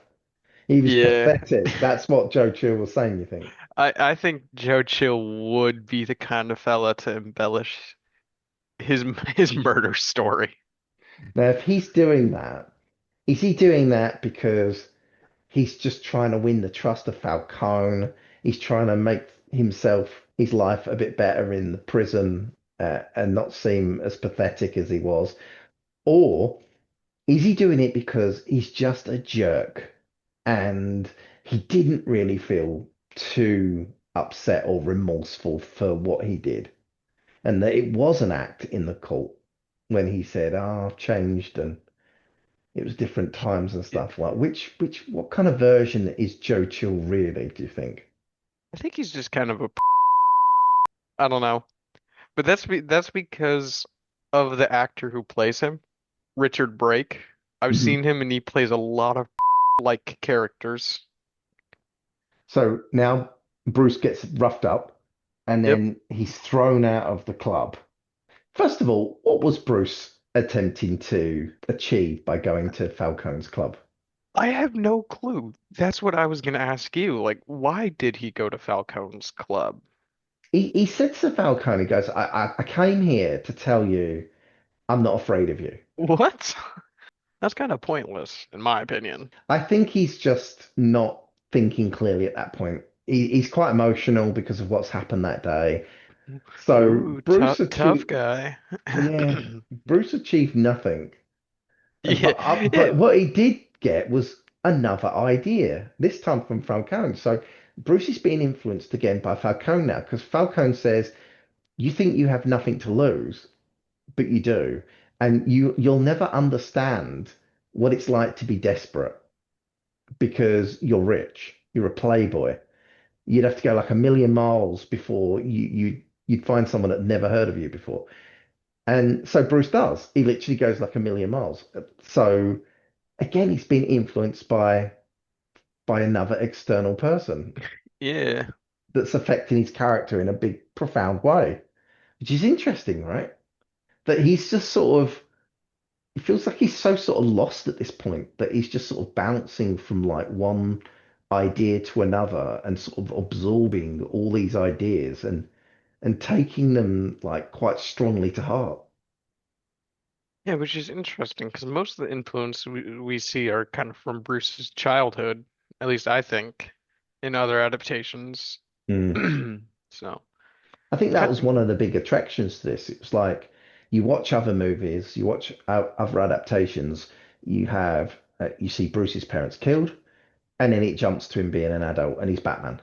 He was yeah, pathetic. That's what Joe Chill was saying, you think? I think Joe Chill would be the kind of fella to embellish his his murder story. Now, if he's doing that, is he doing that because he's just trying to win the trust of Falcone? He's trying to make himself, his life a bit better in the prison and not seem as pathetic as he was? Or is he doing it because he's just a jerk and he didn't really feel too upset or remorseful for what he did? And that it was an act in the cult when he said, "Ah, I've changed and it was different times and Yeah, stuff." Like, what kind of version is Joe Chill really, do you think? I think he's just kind of a I don't know, but that's because of the actor who plays him, Richard Brake. I've Mhm. seen him and he plays a lot of like characters. So now Bruce gets roughed up and Yep. then he's thrown out of the club. First of all, what was Bruce attempting to achieve by going to Falcone's club? I have no clue. That's what I was gonna ask you. Like, why did he go to Falcone's club? He said to Falcone, he goes, I came here to tell you I'm not afraid of you. What? That's kind of pointless, in my opinion. I think he's just not thinking clearly at that point. He's quite emotional because of what's happened that day. So Ooh, Bruce tough achieved, guy. yeah, Bruce achieved nothing. Yeah, But yeah, what he did get was another idea, this time from Falcone. So Bruce is being influenced again by Falcone now because Falcone says, "You think you have nothing to lose, but you do, and you'll never understand what it's like to be desperate because you're rich, you're a playboy. You'd have to go like a million miles before you'd find someone that never heard of you before." And so Bruce does. He literally goes like a million miles. So again, he's been influenced by another external person yeah. that's affecting his character in a big, profound way, which is interesting, right? That he's just sort of, it feels like he's so sort of lost at this point that he's just sort of bouncing from like one idea to another and sort of absorbing all these ideas and taking them like quite strongly to heart. Yeah, which is interesting because most of the influence we see are kind of from Bruce's childhood, at least I think, in other adaptations. Mm. So, I think that kind was one of the big attractions to this. It was like you watch other movies, you watch other adaptations, you see Bruce's parents killed, and then it jumps to him being an adult and he's Batman.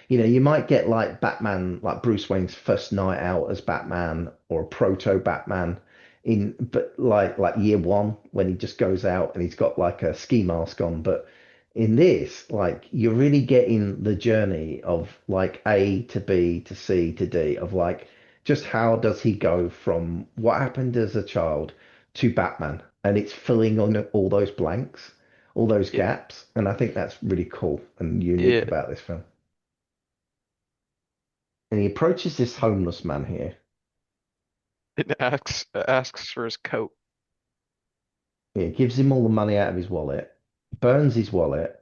You might get like Batman, like Bruce Wayne's first night out as Batman or a proto Batman but like year one when he just goes out and he's got like a ski mask on. But in this, like you're really getting the journey of like A to B to C to D of like just how does he go from what happened as a child to Batman? And it's filling on all those blanks, all those yeah, gaps. And I think that's really cool and unique yeah. about this film. And he approaches this homeless man here. It asks for his coat. He gives him all the money out of his wallet, burns his wallet,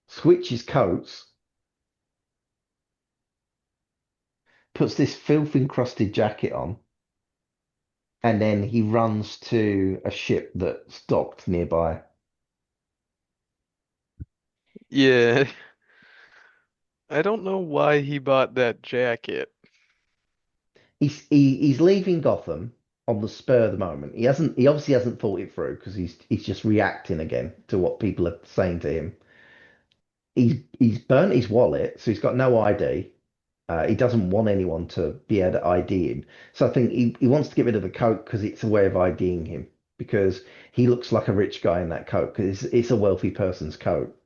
switches coats, puts this filth encrusted jacket on, and then he runs to a ship that's docked nearby. Yeah, I don't know why he bought that jacket. He's leaving Gotham on the spur of the moment. He obviously hasn't thought it through because he's just reacting again to what people are saying to him. He's burnt his wallet, so he's got no ID. He doesn't want anyone to be able to ID him. So I think he wants to get rid of the coat because it's a way of IDing him because he looks like a rich guy in that coat because it's a wealthy person's coat.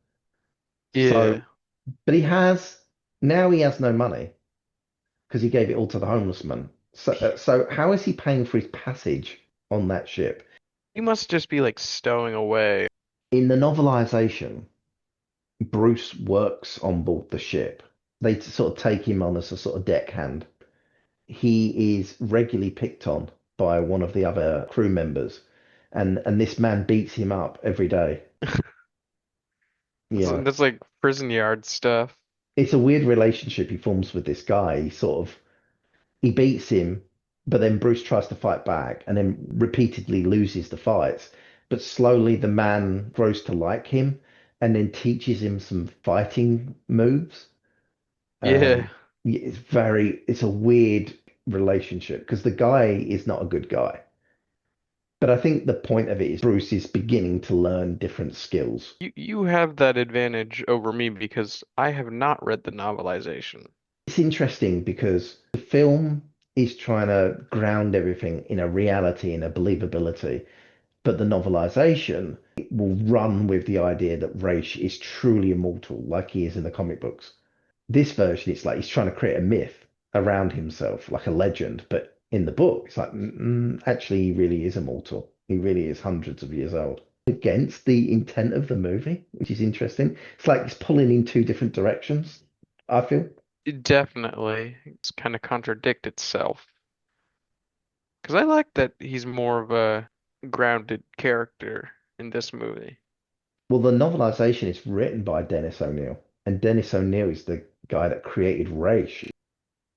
So, Yeah, but he has no money because he gave it all to the homeless man. So how is he paying for his passage on that ship? he must just be like stowing away. In the novelization, Bruce works on board the ship. They sort of take him on as a sort of deckhand. He is regularly picked on by one of the other crew members, and this man beats him up every day. That's, Yeah, that's like prison yard stuff. it's a weird relationship he forms with this guy. He beats him, but then Bruce tries to fight back, and then repeatedly loses the fights. But slowly the man grows to like him, and then teaches him some fighting moves. Yeah, Yeah, it's a weird relationship because the guy is not a good guy. But I think the point of it is Bruce is beginning to learn different skills. you have that advantage over me because I have not read the novelization. It's interesting because the film is trying to ground everything in a reality and a believability, but the novelization will run with the idea that Raish is truly immortal, like he is in the comic books. This version, it's like he's trying to create a myth around himself, like a legend, but in the book, it's like, actually, he really is immortal. He really is hundreds of years old. Against the intent of the movie, which is interesting. It's like it's pulling in two different directions, I feel. It definitely it's kind of contradict itself because I like that he's more of a grounded character in this movie. Well, the novelization is written by Dennis O'Neil, and Dennis O'Neil is the guy that created Raish.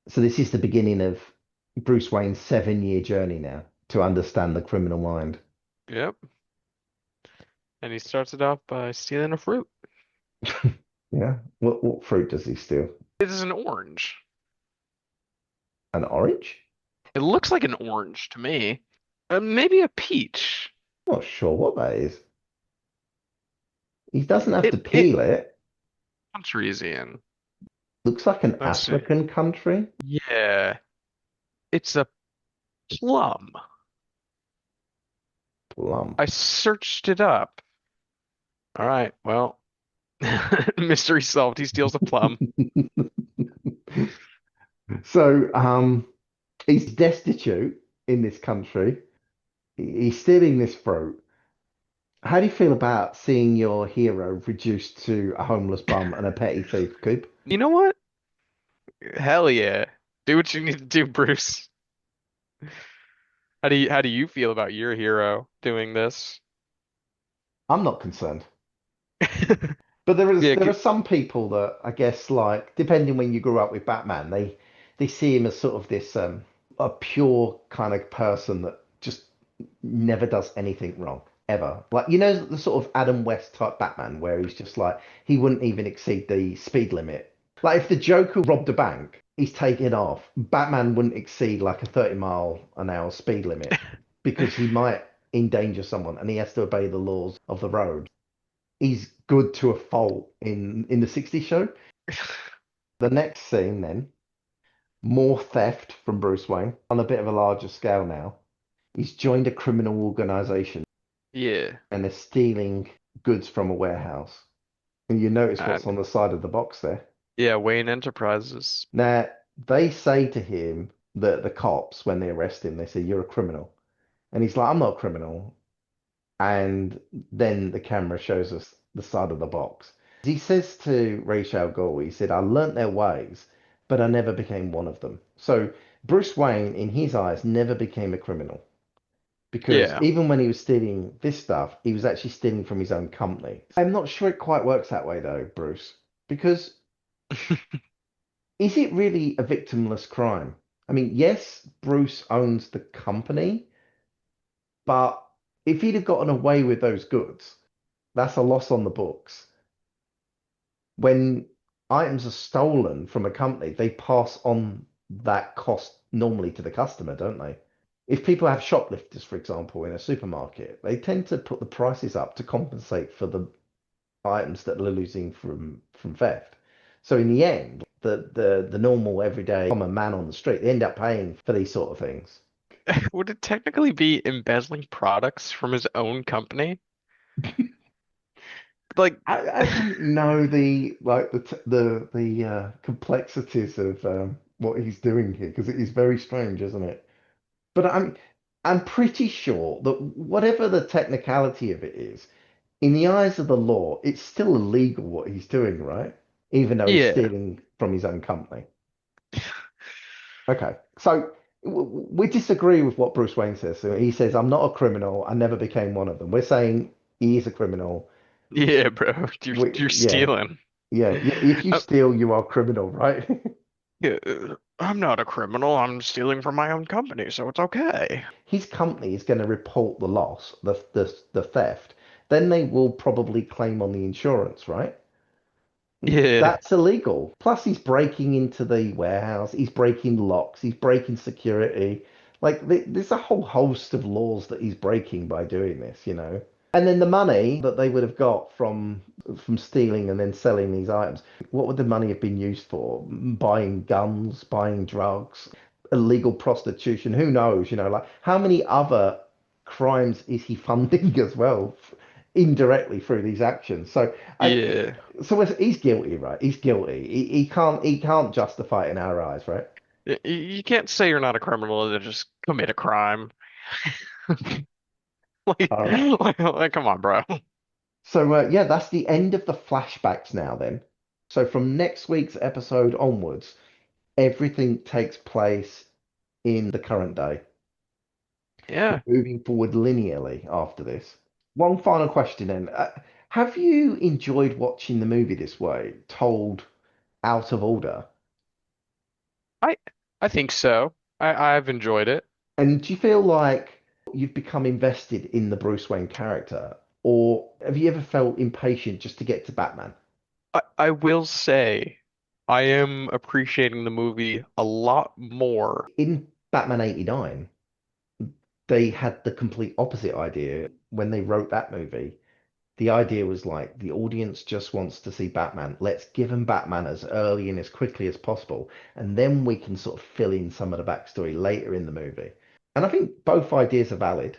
So this is the beginning of Bruce Wayne's 7-year journey now to understand the criminal mind. Yep, and he starts it off by stealing a fruit. Yeah. What fruit does he steal? It is an orange. An orange? It looks like an orange to me. Maybe a peach. Not sure what that is. He doesn't have to It peel it. country is in. Looks like an Let's see. African country. Yeah, it's a plum. Plum. I searched it up. All right, well, mystery solved. He steals a plum. So, he's destitute in this country. He's stealing this fruit. How do you feel about seeing your hero reduced to a homeless bum and a petty thief, Coop? You know what? Hell yeah. Do what you need to do, Bruce. How do you feel about your hero doing this? I'm not concerned. But Yeah, there are some people that I guess like depending when you grew up with Batman, they see him as sort of this a pure kind of person that just never does anything wrong ever. Like you know the sort of Adam West type Batman where he's just like he wouldn't even exceed the speed limit. Like if the Joker robbed a bank, he's taking off. Batman wouldn't exceed like a 30-mile-an-hour speed limit because he might endanger someone and he has to obey the laws of the road. He's good to a fault in the 60s show. The next scene then, more theft from Bruce Wayne on a bit of a larger scale now. He's joined a criminal organization Yeah. and they're stealing goods from a warehouse. And you notice Uh, what's on the side of the box there. yeah, Wayne Enterprises. Now, they say to him, the cops, when they arrest him, they say, "You're a criminal." And he's like, "I'm not a criminal." And then the camera shows us the side of the box. He says to Ra's al Ghul, he said, "I learnt their ways, but I never became one of them." So Bruce Wayne, in his eyes, never became a criminal. Because Yeah. even when he was stealing this stuff, he was actually stealing from his own company. I'm not sure it quite works that way though, Bruce, because is it really a victimless crime? I mean, yes, Bruce owns the company, but if he'd have gotten away with those goods, that's a loss on the books. When items are stolen from a company, they pass on that cost normally to the customer, don't they? If people have shoplifters, for example, in a supermarket, they tend to put the prices up to compensate for the items that they're losing from theft. So in the end, the normal everyday common man on the street, they end up paying for these sort of things. Would it technically be embezzling products from his own company? Like, I don't know the like the complexities of what he's doing here because it is very strange, isn't it? But I'm pretty sure that whatever the technicality of it is, in the eyes of the law, it's still illegal what he's doing, right? Even though he's yeah. stealing from his own company. Okay, so we disagree with what Bruce Wayne says. So he says, "I'm not a criminal. I never became one of them." We're saying he is a criminal. Yeah, bro. You're Yeah, stealing. yeah, yeah. If you steal, you are criminal, right? Yeah, I'm not a criminal. I'm stealing from my own company, so it's okay. His company is going to report the loss, the theft. Then they will probably claim on the insurance, right? Yeah. That's illegal. Plus, he's breaking into the warehouse, he's breaking locks, he's breaking security. Like, there's a whole host of laws that he's breaking by doing this, you know? And then the money that they would have got from stealing and then selling these items, what would the money have been used for? Buying guns, buying drugs, illegal prostitution, who knows, you know, like how many other crimes is he funding as well, indirectly through these actions? So I Yeah. he's guilty, right? He's guilty. He can't justify it in our eyes, right? You can't say you're not a criminal to just commit a crime. Like, All right. come on, bro. So yeah, that's the end of the flashbacks now then. So from next week's episode onwards, everything takes place in the current day, Yeah. moving forward linearly after this. One final question then. Have you enjoyed watching the movie this way, told out of order? I I think so. I've enjoyed it. And do you feel like you've become invested in the Bruce Wayne character, or have you ever felt impatient just to get to Batman? I will say I am appreciating the movie a lot more. In Batman 89, they had the complete opposite idea when they wrote that movie. The idea was like the audience just wants to see Batman. Let's give them Batman as early and as quickly as possible, and then we can sort of fill in some of the backstory later in the movie. And I think both ideas are valid.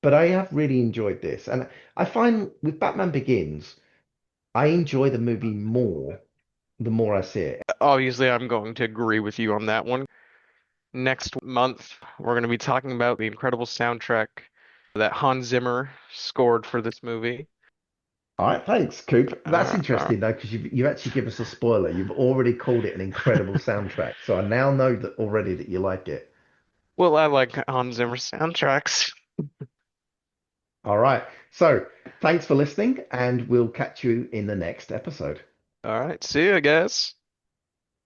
But I have really enjoyed this. And I find with Batman Begins, I enjoy the movie more the more I see it. Obviously, I'm going to agree with you on that one. Next month, we're going to be talking about the incredible soundtrack that Hans Zimmer scored for this movie. All right, thanks, Coop. That's Uh, interesting though, because you've actually given us a spoiler. You've already called it an incredible soundtrack. So I now know that already that you like it. well, I like Hans Zimmer soundtracks. All right. So thanks for listening, and we'll catch you in the next episode. All right, see you, guys.